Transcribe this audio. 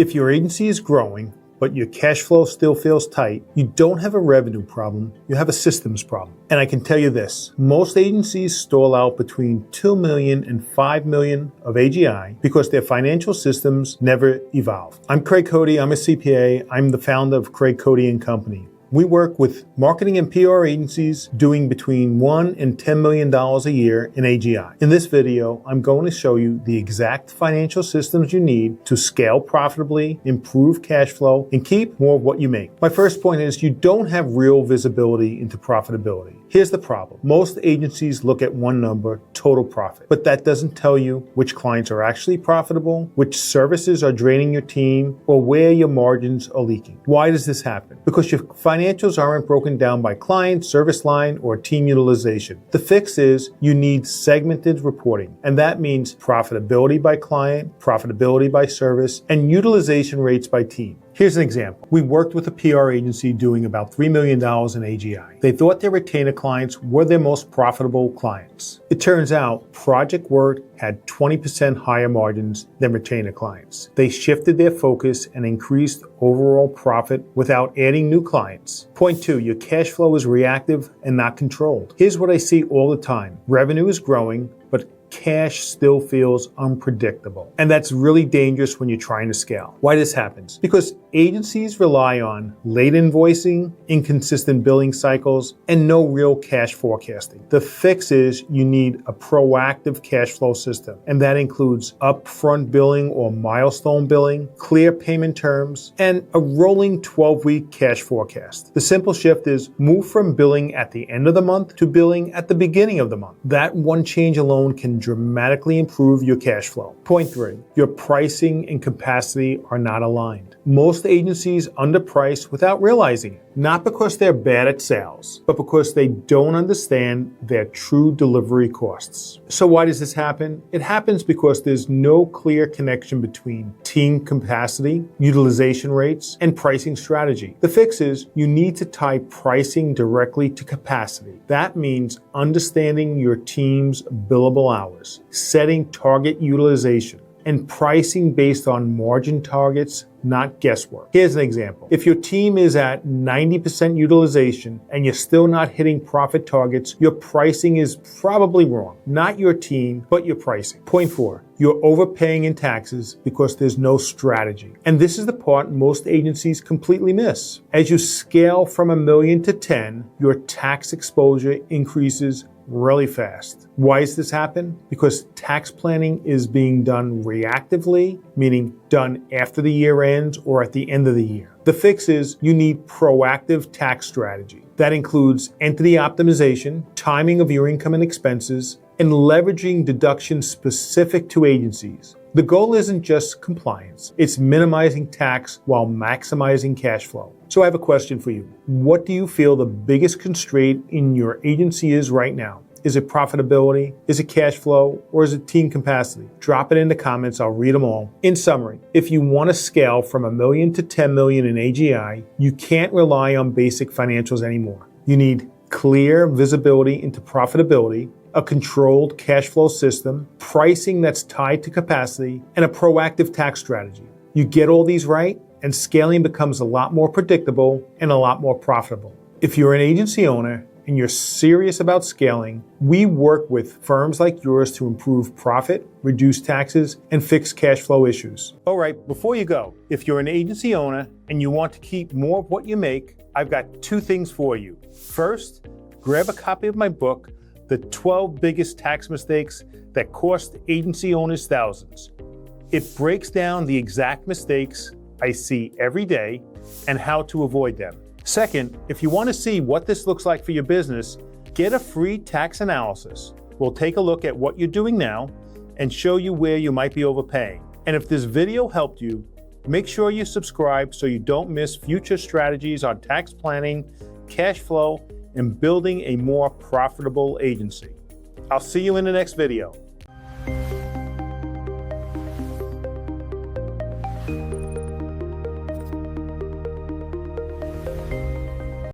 If your agency is growing, but your cash flow still feels tight, you don't have a revenue problem, you have a systems problem. And I can tell you this, most agencies stall out between 2 million and 5 million of AGI because their financial systems never evolve. I'm Craig Cody, I'm a CPA, I'm the founder of Craig Cody & Company. We work with marketing and PR agencies doing between $1 and $10 million a year in AGI. In this video, I'm going to show you the exact financial systems you need to scale profitably, improve cash flow, and keep more of what you make. My first point is you don't have real visibility into profitability. Here's the problem. Most agencies look at one number, total profit, but that doesn't tell you which clients are actually profitable, which services are draining your team, or where your margins are leaking. Why does this happen? Because your financials aren't broken down by client, service line, or team utilization. The fix is you need segmented reporting, and that means profitability by client, profitability by service, and utilization rates by team. Here's an example. We worked with a PR agency doing about $3 million in AGI. They thought their retainer clients were their most profitable clients. It turns out project work had 20% higher margins than retainer clients. They shifted their focus and increased overall profit without adding new clients. Point 2, your cash flow is reactive and not controlled. Here's what I see all the time. Revenue is growing, but cash still feels unpredictable. And that's really dangerous when you're trying to scale. Why this happens? Because agencies rely on late invoicing, inconsistent billing cycles, and no real cash forecasting. The fix is you need a proactive cash flow system, and that includes upfront billing or milestone billing, clear payment terms, and a rolling 12-week cash forecast. The simple shift is move from billing at the end of the month to billing at the beginning of the month. That one change alone can dramatically improve your cash flow. Point 3, your pricing and capacity are not aligned. Most agencies underprice without realizing it, not because they're bad at sales, but because they don't understand their true delivery costs. So why does this happen? It happens because there's no clear connection between team capacity, utilization rates, and pricing strategy. The fix is you need to tie pricing directly to capacity. That means understanding your team's billable hours, setting target utilization, and pricing based on margin targets, not guesswork. Here's an example. If your team is at 90% utilization and you're still not hitting profit targets, your pricing is probably wrong. Not your team, but your pricing. Point 4, you're overpaying in taxes because there's no strategy. And this is the part most agencies completely miss. As you scale from $1 million to 10, your tax exposure increases really fast. Why does this happen? Because tax planning is being done reactively, meaning done after the year ends or at the end of the year. The fix is you need proactive tax strategy. That includes entity optimization, timing of your income and expenses, and leveraging deductions specific to agencies. The goal isn't just compliance, it's minimizing tax while maximizing cash flow. So I have a question for you. What do you feel the biggest constraint in your agency is right now? Is it profitability? Is it cash flow? Or is it team capacity? Drop it in the comments, I'll read them all. In summary, if you want to scale from $1 million to 10 million in AGI, you can't rely on basic financials anymore. You need clear visibility into profitability, a controlled cash flow system, pricing that's tied to capacity, and a proactive tax strategy. You get all these right, and scaling becomes a lot more predictable and a lot more profitable. If you're an agency owner and you're serious about scaling, we work with firms like yours to improve profit, reduce taxes, and fix cash flow issues. All right, before you go, if you're an agency owner and you want to keep more of what you make, I've got 2 things for you. First, grab a copy of my book, The 12 Biggest Tax Mistakes That Cost Agency Owners Thousands. It breaks down the exact mistakes I see every day and how to avoid them. Second, if you want to see what this looks like for your business, get a free tax analysis. We'll take a look at what you're doing now and show you where you might be overpaying. And if this video helped you, make sure you subscribe so you don't miss future strategies on tax planning, cash flow, and building a more profitable agency. I'll see you in the next video.